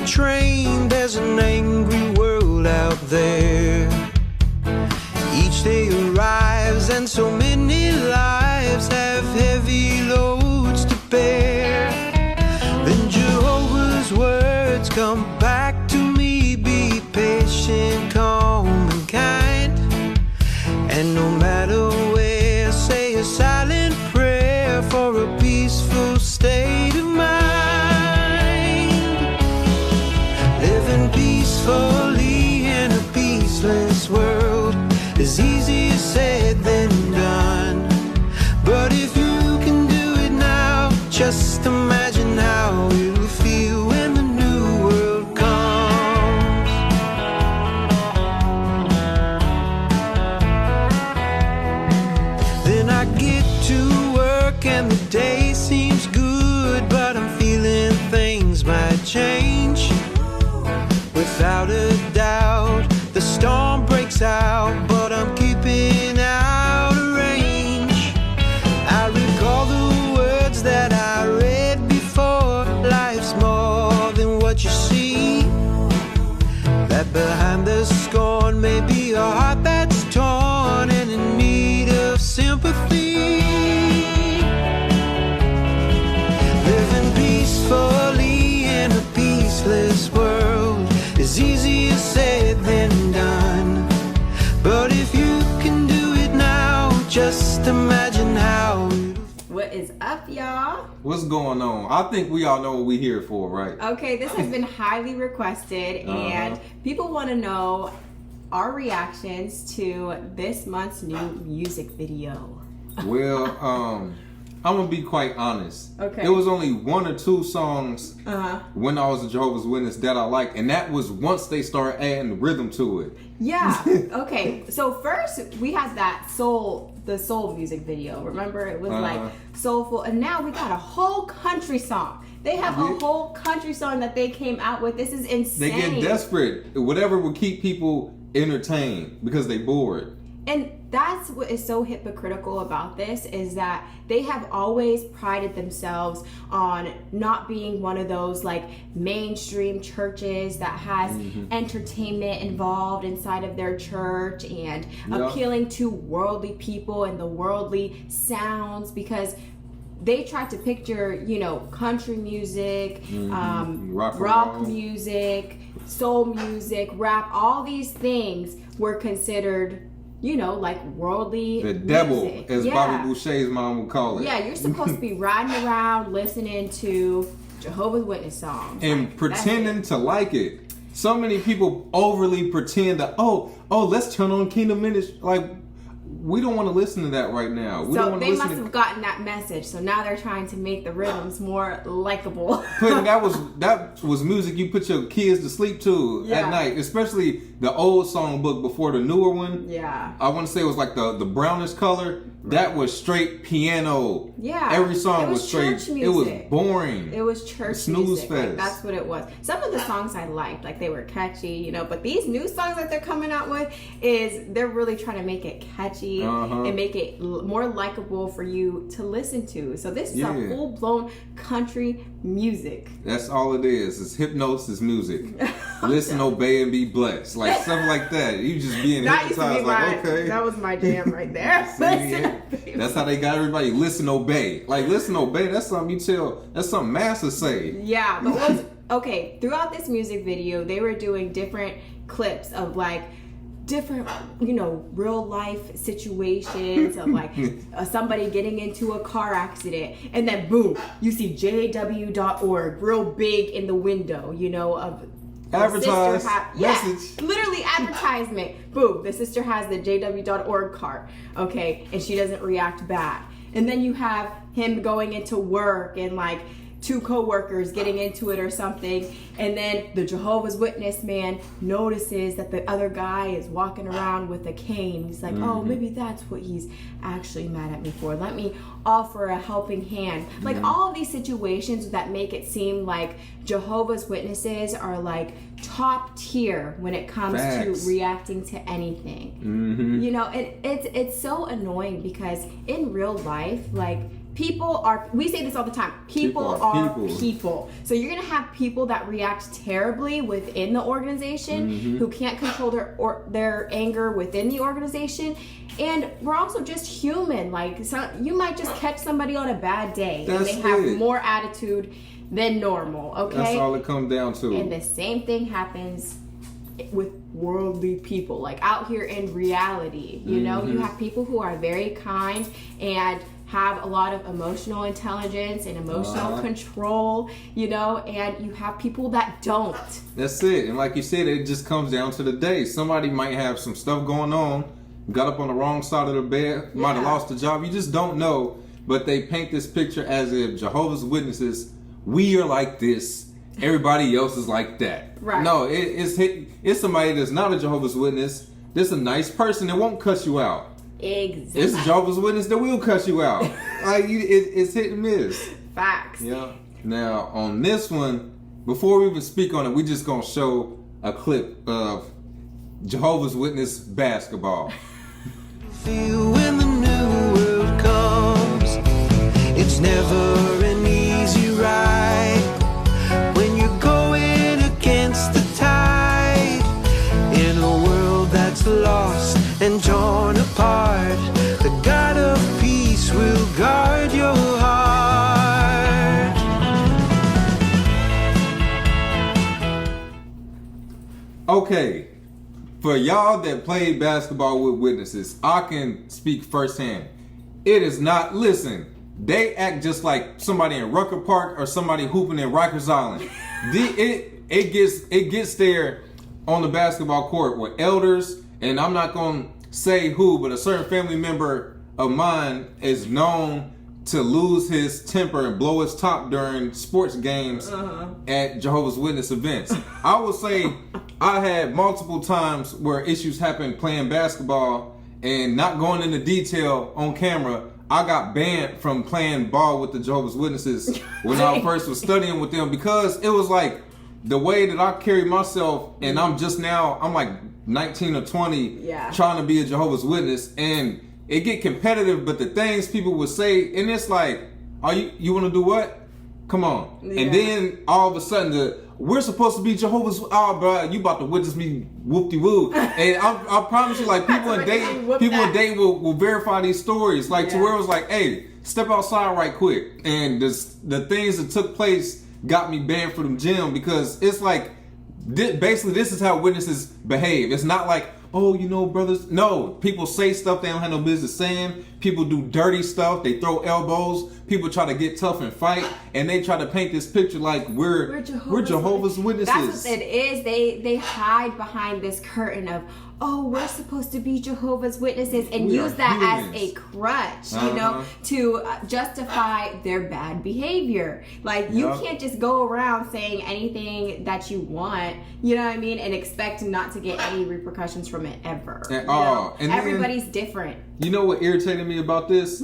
Train, there's an angry world out there. Each day arrives and so many lives have heavy loads to bear. Then Jehovah's words come back to me: be patient, calm and kind, and no matter where, say a silent prayer for a peaceful state of mind. Peacefully in a peaceless world is easier said than done. But if you can do it now, just imagine how it'll feel when the new world comes. Then I get to work and the day seems good, but I'm feeling things might change. Without a doubt, the storm breaks out, but I'm keeping out of range. I recall the words that I read before: life's more than what you see. That behind the scorn may be a heart that's torn and in need of sympathy. Living peacefully in a peaceless world is easier said than done. But if you can do it now, just imagine how. What is up, y'all? What's going on? I think we all know what we're here for, right? Okay, this has been highly requested, and people want to know our reactions to this month's new music video. Well, I'm gonna be quite honest. Okay. It was only one or two songs when I was a Jehovah's Witness that I liked, and that was once they started adding rhythm to it. Yeah. Okay. So first we had the soul music video. Remember, it was like soulful, and now we got a whole country song. They have a whole country song that they came out with. This is insane. They get desperate. Whatever will keep people entertained because they bored. And that's what is so hypocritical about this, is that they have always prided themselves on not being one of those like mainstream churches that has entertainment involved inside of their church and appealing to worldly people and the worldly sounds, because they tried to picture, country music, rock music, soul music, rap. All these things were considered, like worldly the devil, music. as Bobby Boucher's mom would call it. Yeah, you're supposed to be riding around listening to Jehovah's Witness songs and pretending to like it. So many people overly pretend that, let's turn on Kingdom Ministry. Like, we don't want to listen to that right now. We don't want to they listen must have gotten that message. So now they're trying to make the rhythms more likable. That was music you put your kids to sleep to at night, especially the old songbook before the newer one. Yeah. I want to say it was like the brownish color. That was straight piano. Yeah. Every song was straight. Church music. It was boring. It was church snooze music. fest. Like, that's what it was. Some of the songs I liked, like they were catchy, but these new songs that they're coming out with they're really trying to make it catchy and make it more likable for you to listen to. So this is a full-blown country music. That's all it is. It's hypnosis music. Listen, obey, and be blessed. Like stuff like that. You just being hypnotized. Okay. That was my jam right there. That's how they got everybody. Listen, obey. Like, listen, obey. That's something that's something masters say. Yeah, but okay, throughout this music video, they were doing different clips of like different, real life situations of like somebody getting into a car accident, and then boom, you see JW.org real big in the window, of advertise message. Literally advertisement. Boom, the sister has the JW.org card, okay, and she doesn't react back. And then you have him going into work and like two co-workers getting into it or something, and then the Jehovah's Witness man notices that the other guy is walking around with a cane. He's like, oh, maybe that's what he's actually mad at me for. Let me offer a helping hand. Like all of these situations that make it seem like Jehovah's Witnesses are like top tier when it comes Facts. to reacting to anything. You know, it's so annoying because in real life, like, people are, we say this all the time, people are people. So you're going to have people that react terribly within the organization who can't control their anger within the organization. And we're also just human. Like, you might just catch somebody on a bad day and they have more attitude than normal, okay? That's all it comes down to. And the same thing happens with worldly people, like out here in reality. You know, you have people who are very kind and have a lot of emotional intelligence and emotional control, you know, and you have people that don't. That's it. And like you said, it just comes down to the day. Somebody might have some stuff going on, got up on the wrong side of the bed, might have lost a job. You just don't know. But they paint this picture as if Jehovah's Witnesses, we are like this, everybody else is like that. Right. No, it's somebody that's not a Jehovah's Witness. This a nice person that won't cuss you out. Exactly. It's a Jehovah's Witness that will cuss you out. Like, it's hit and miss. Facts. Yeah. Now, on this one, before we even speak on it, we just gonna show a clip of Jehovah's Witness basketball. Feel when the new world comes, it's never an easy ride when you're going against the tide in a world that's lost and torn apart. The God of peace will guard your heart. Okay, for y'all that play basketball with witnesses, I can speak firsthand. It is not, listen, they act just like somebody in Rucker Park or somebody hooping in Rikers Island. It gets there on the basketball court with elders, and I'm not going to say who, but a certain family member of mine is known to lose his temper and blow his top during sports games at Jehovah's Witness events. I will say I had multiple times where issues happened playing basketball, and not going into detail on camera, I got banned from playing ball with the Jehovah's Witnesses when I first was studying with them, because it was like the way that I carry myself, and I'm like 19 or 20 trying to be a Jehovah's Witness, and it get competitive, but the things people would say, and it's like, you want to do what? Come on. And then all of a sudden, we're supposed to be Jehovah's, bro, you about to witness me whoop-de-woo. And I promise you, like, people in date will verify these stories, like, to where it was like, hey, step outside right quick. And the things that took place got me banned from the gym, because it's like, basically this is how witnesses behave. It's not like, oh, you know, brothers. No, people say stuff they don't have no business saying. People do dirty stuff. They throw elbows. People try to get tough and fight, and they try to paint this picture like we're Jehovah's Witnesses. That's what it is. They hide behind this curtain of, oh, we're supposed to be Jehovah's Witnesses, and use that as a crutch, you know, to justify their bad behavior. Like, you can't just go around saying anything that you want, you know what I mean, and expect not to get any repercussions from it ever. At all. And everybody's different. You know what irritated me about this?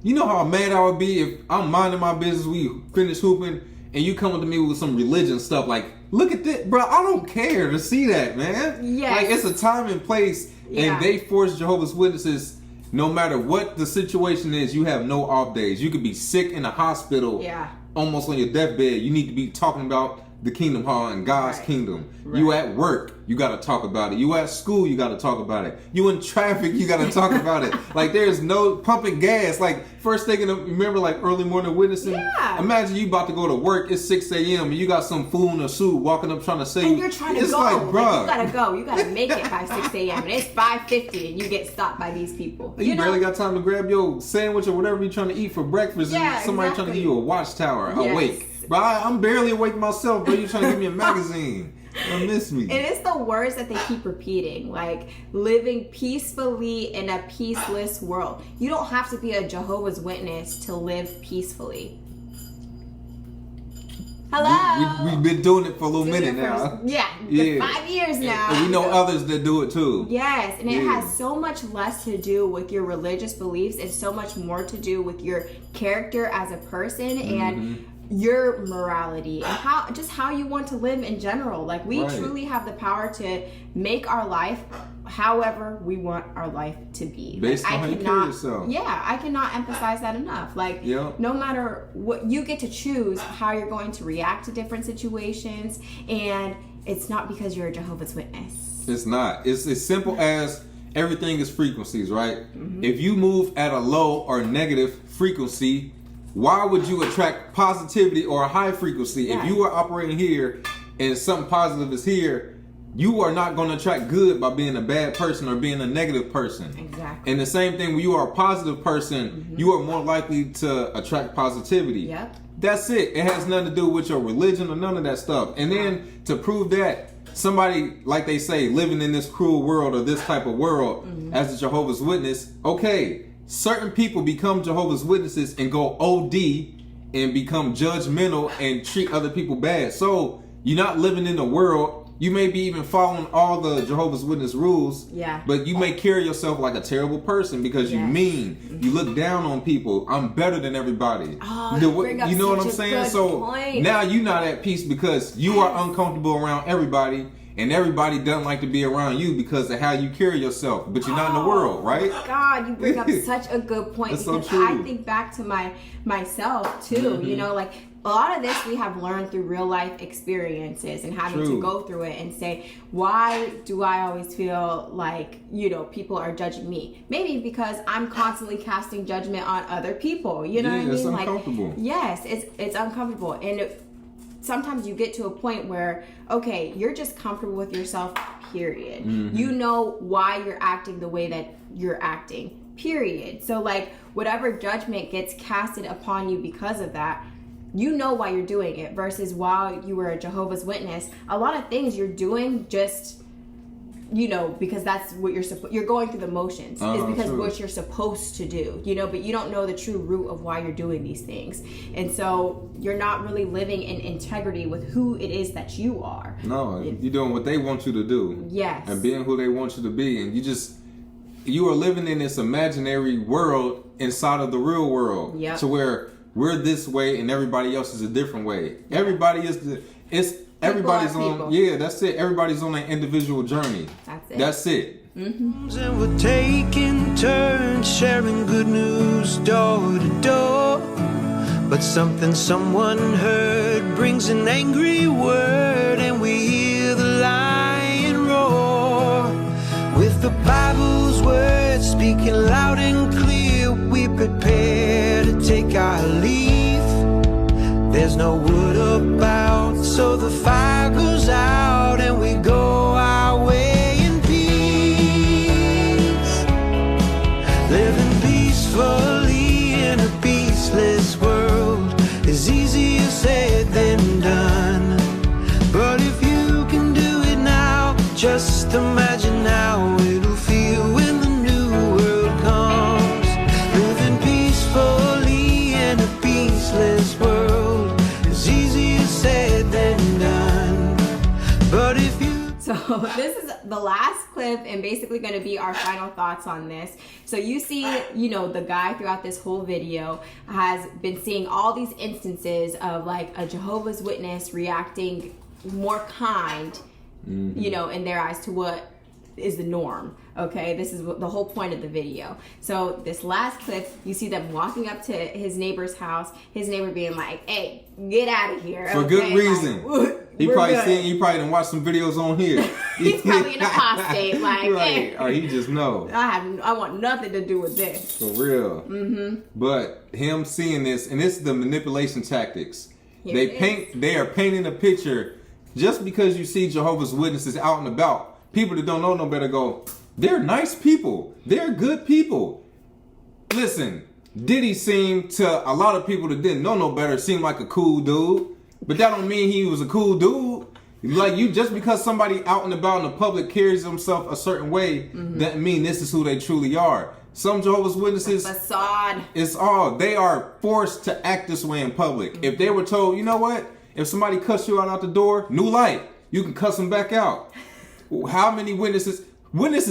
You know how mad I would be if I'm minding my business, we finish hooping, and you come up to me with some religion stuff like, look at this, bro, I don't care to see that, man. Yes. Like, it's a time and place, and they force Jehovah's Witnesses, no matter what the situation is, you have no off days. You could be sick in a hospital, almost on your deathbed. You need to be talking about the kingdom hall and God's kingdom. You at work, you got to talk about it. You at school, you got to talk about it. You in traffic, you got to talk about it. Like, there's no pumping gas. Like, first thing, remember, like, early morning witnessing? Imagine you about to go to work, it's 6 a.m. and you got some fool in a suit walking up trying to say, and you're trying to it's go. like, bro, you gotta go. You gotta make it by 6 a.m. and it's 5:50 and you get stopped by these people. You barely got time to grab your sandwich or whatever you're trying to eat for breakfast, and somebody trying to give you a watchtower awake. But I'm barely awake myself, but you're trying to give me a magazine. You miss me. And it's the words that they keep repeating, like living peacefully in a peaceless world. You don't have to be a Jehovah's Witness to live peacefully. Hello. We've been doing it for a little minute now. Yeah, 5 years now. And we know others that do it too. Yes, and it has so much less to do with your religious beliefs and so much more to do with your character as a person and your morality and how you want to live in general. Like we truly have the power to make our life however we want our life to be. Based on how you carry yourself. Yeah, I cannot emphasize that enough. Like no matter what, you get to choose how you're going to react to different situations, and it's not because you're a Jehovah's Witness. It's not. It's as simple as everything is frequencies, right? If you move at a low or negative frequency, why would you attract positivity or a high frequency? If you are operating here and something positive is here, you are not going to attract good by being a bad person or being a negative person. Exactly. And the same thing, when you are a positive person, you are more likely to attract positivity. Yep. That's it. It has nothing to do with your religion or none of that stuff. And then to prove that, somebody, like they say, living in this cruel world or this type of world as a Jehovah's Witness, okay, certain people become Jehovah's Witnesses and go OD and become judgmental and treat other people bad. So you're not living in the world. You may be even following all the Jehovah's Witness rules, but you may carry yourself like a terrible person because you're mean. You look down on people. I'm better than everybody. Oh, you know what I'm saying? So now you're not at peace because you are uncomfortable around everybody, and everybody doesn't like to be around you because of how you carry yourself. But you're not in the world, right? God, you bring up such a good point. That's because so true. I think back to myself too. You know, like a lot of this we have learned through real life experiences and having to go through it and say, why do I always feel like, you know, people are judging me? Maybe because I'm constantly casting judgment on other people. You know what I mean? It's uncomfortable. Like, yes, it's uncomfortable. And sometimes you get to a point where, okay, you're just comfortable with yourself, period. You know why you're acting the way that you're acting, period. So like whatever judgment gets casted upon you because of that, you know why you're doing it, versus while you were a Jehovah's Witness, a lot of things you're doing just, you know, because that's what you're going through the motions. It's because what you're supposed to do, you know, but you don't know the true root of why you're doing these things. And so you're not really living in integrity with who it is that you are. No, you're doing what they want you to do. Yes. And being who they want you to be. And you are living in this imaginary world inside of the real world. Yep. To where we're this way and everybody else is a different way. Everybody's on, that's it. Everybody's on an individual journey. That's it. And we're taking turns sharing good news door to door. But something someone heard brings an angry word, and we hear the lion roar. With the Bible's words speaking loud and clear, we prepare to take our leave. There's no wood about, so the fire goes out and we go our way in peace. Living peacefully in a peaceless world is easier said than done. But if you can do it now, just imagine how it'll feel when the new world comes. Living peacefully in a peaceless world is easier said than done. But if you... So this is the last clip and basically going to be our final thoughts on this. So you see, you know, the guy throughout this whole video has been seeing all these instances of like a Jehovah's Witness reacting more kind, you know, in their eyes to what is the norm. Okay, this is the whole point of the video. So this last clip, you see them walking up to his neighbor's house, his neighbor being like, hey, get out of here. For good reason. Like, he probably done watched some videos on here. He's probably an apostate, like, right. Hey, or he just know. I want nothing to do with this. For real. But him seeing this, and this is the manipulation tactics. They are painting a picture. Just because you see Jehovah's Witnesses out and about, people that don't know no better go, they're nice people. They're good people. Listen, Diddy seemed to a lot of people that didn't know no better seem like a cool dude. But that don't mean he was a cool dude. Like, you, just because somebody out and about in the public carries himself a certain way, doesn't mean this is who they truly are. Some Jehovah's Witnesses, facade. They are forced to act this way in public. If they were told, you know what? If somebody cuss you out the door, new light, you can cuss them back out. How many witnesses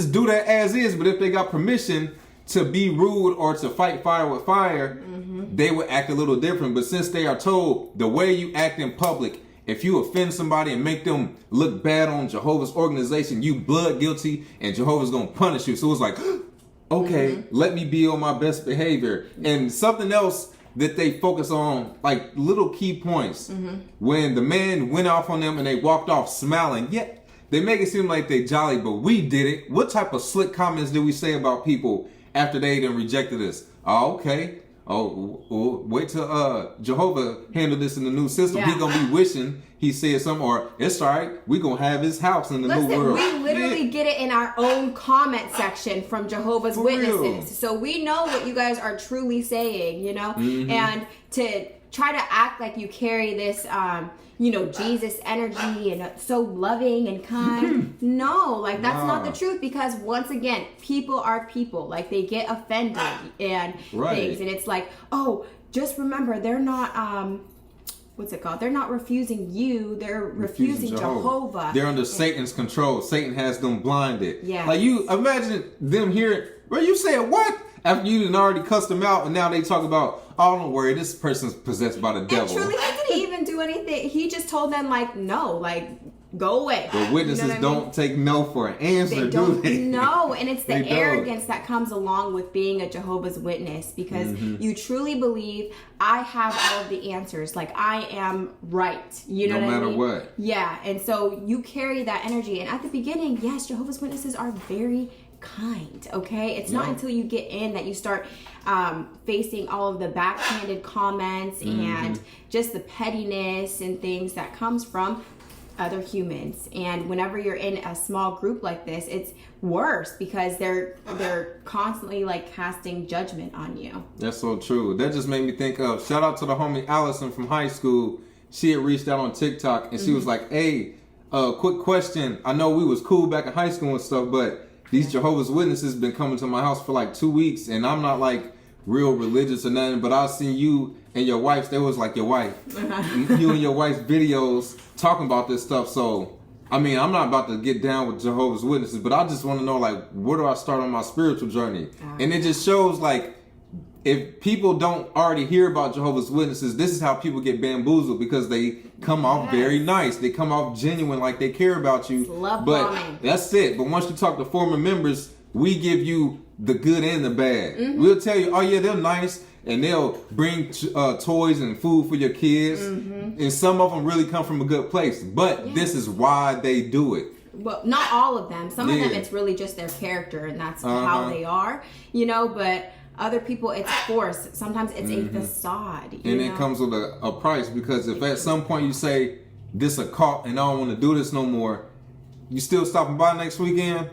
do that as is, but if they got permission to be rude or to fight fire with fire, they would act a little different. But since they are told the way you act in public, if you offend somebody and make them look bad on Jehovah's organization, you blood guilty and Jehovah's going to punish you. So it's like, okay, let me be on my best behavior. And something else that they focus on, like little key points. When the man went off on them and they walked off smiling, they make it seem like they jolly, but we did it. What type of slick comments did we say about people after they done rejected us? Oh, okay. Oh, wait till Jehovah handle this in the new system. He gonna be wishing he said something, or it's all right, we gonna have his house in the new world. We literally get it in our own comment section from Jehovah's Witnesses. Real. So we know what you guys are truly saying, you know? And to try to act like you carry this Jesus energy and so loving and kind. No, like that's not the truth, because once again, people are people. Like they get offended and things, and it's like, oh, just remember, they're not what's it called? They're not refusing you, they're refusing Jehovah. They're under Satan's control. Satan has them blinded. Yeah. Like you imagine them hearing, bro, you said what? After you done already cussed them out, and now they talk about, oh, don't worry, this person's possessed by the devil. And truly, he didn't even do anything. He just told them, like, no, like, go away. The witnesses don't take no for an answer, they don't, do they? No, and it's the They don't. arrogance that comes along with being a Jehovah's Witness, because you truly believe, I have all of the answers. Like, I am right. You know what I mean? No matter what. Yeah, and so you carry that energy. And at the beginning, yes, Jehovah's Witnesses are very kind, okay? It's not until you get in that you start facing all of the backhanded comments and just the pettiness and things that comes from other humans. And whenever you're in a small group like this, it's worse, because they're constantly like casting judgment on you. That's so true. That just made me think of, shout out to the homie Allison from high school. She had reached out on TikTok and she was like, hey, quick question. I know we was cool back in high school and stuff, but these Jehovah's Witnesses been coming to my house for like 2 weeks, and I'm not like real religious or nothing, but I've seen you and your wife's, they was like your wife, you and your wife's videos talking about this stuff. So, I mean, I'm not about to get down with Jehovah's Witnesses, but I just want to know, like, where do I start on my spiritual journey? And it just shows, like, if people don't already hear about Jehovah's Witnesses, this is how people get bamboozled, because they come off very nice. They come off genuine, like they care about you. Love but bombing. that's it. But once you talk to former members, we give you the good and the bad. We'll tell you, oh yeah, they're nice, and they'll bring toys and food for your kids. And some of them really come from a good place. But this is why they do it. Well, not all of them. Some of them, it's really just their character, and that's how they are, you know, but other people, it's forced. Sometimes it's a facade. And it comes with a price, because if at some point you say, this a cult and I don't want to do this no more, you still stopping by next weekend?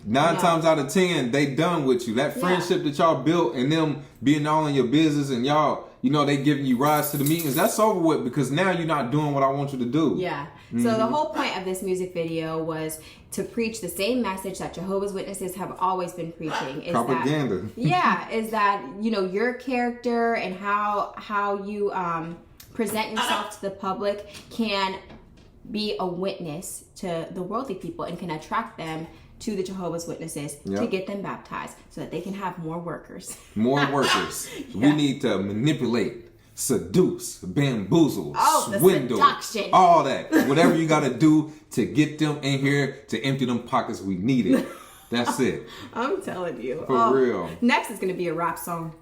9 times out of 10, they done with you. That friendship that y'all built and them being all in your business and y'all, you know, they giving you rides to the meetings, that's over with, because now you're not doing what I want you to do. Yeah. So the whole point of this music video was to preach the same message that Jehovah's Witnesses have always been preaching. Is propaganda. Is that, you know, your character and how you present yourself to the public can be a witness to the worldly people and can attract them to the Jehovah's Witnesses to get them baptized so that they can have more workers. More workers. We need to manipulate, seduce, bamboozle, swindle, the seduction. All that. Whatever you got to do to get them in here to empty them pockets, we need it. That's it. I'm telling you. For real. Next is going to be a rap song.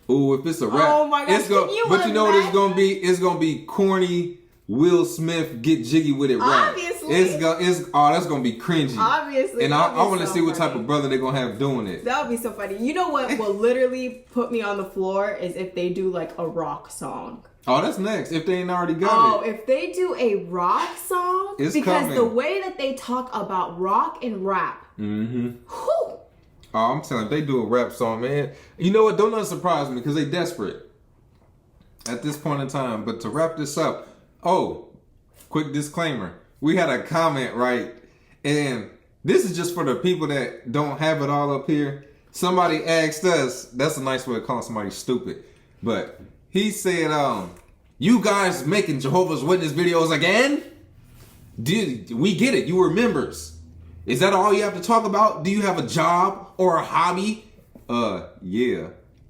Ooh, if it's a rap. Oh my gosh, but you know what it's going to be? It's going to be corny Will Smith get jiggy with it rap. Obviously. That's gonna be cringy. Obviously. And I want to see what type of brother they're gonna have doing it. That would be so funny. You know what will literally put me on the floor is if they do like a rock song. Oh, that's next. If they ain't already got it. If they do a rock song, it's because coming. the way that they talk about rock and rap. Whew. Oh, I'm telling you, if they do a rap song, man. You know what? Don't let it surprise me, because they desperate at this point in time. But to wrap this up, quick disclaimer. We had a comment, right? And this is just for the people that don't have it all up here. Somebody asked us, that's a nice way of calling somebody stupid. But he said, You guys making Jehovah's Witness videos again? We get it. You were members. Is that all you have to talk about? Do you have a job or a hobby? Yeah.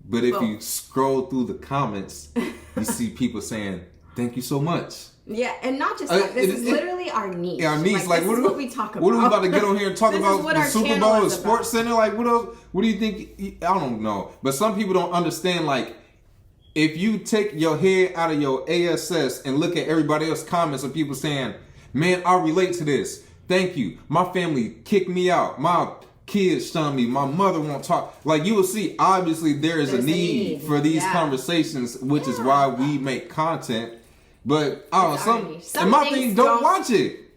But if you scroll through the comments, you see people saying, thank you so much. Yeah, and not just that. This is literally our niche. Yeah, our niche. Like this is what we talk about. What are we about to get on here and talk about the Super Bowl and Sports Center? Like, what else? What do you think? I don't know. But some people don't understand, like, if you take your head out of your ASS and look at everybody else's comments of people saying, man, I relate to this. Thank you. My family kicked me out. My kids shunned me. My mother won't talk. Like, you will see, obviously, there's a need for these conversations, which is why we make content. But some my thing, don't watch it.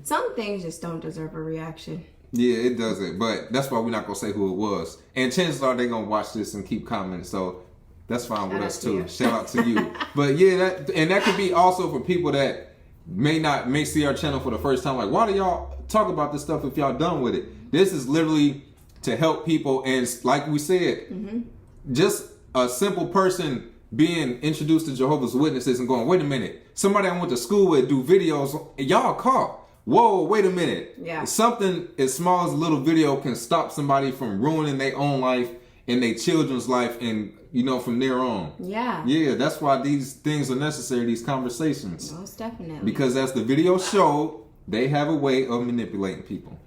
Some things just don't deserve a reaction. Yeah, it doesn't. But that's why we're not gonna say who it was. And chances are they're gonna watch this and keep commenting. So that's fine with us too. Shout out to you. But yeah, that could be also for people that may see our channel for the first time. Like, why do y'all talk about this stuff if y'all done with it? This is literally to help people, and like we said, just a simple person being introduced to Jehovah's Witnesses and going, wait a minute, somebody I went to school with do videos, y'all caught. Whoa, wait a minute. Yeah. Something as small as a little video can stop somebody from ruining their own life and their children's life, and from there on. Yeah. Yeah, that's why these things are necessary, these conversations. Most definitely. Because as the video showed, they have a way of manipulating people.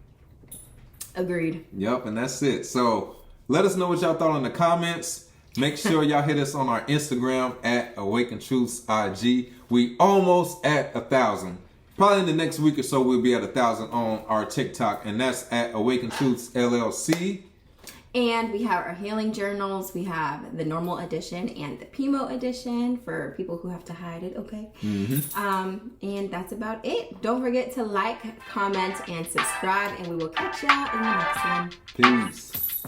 Agreed. Yep, and that's it. So let us know what y'all thought in the comments. Make sure y'all hit us on our Instagram at Awaken Truths IG. We almost at 1,000. Probably in the next week or so, we'll be at 1,000 on our TikTok, and that's at Awaken Truths LLC. And we have our healing journals. We have the normal edition and the Pimo edition for people who have to hide it, okay? And that's about it. Don't forget to like, comment, and subscribe, and we will catch y'all in the next one. Peace.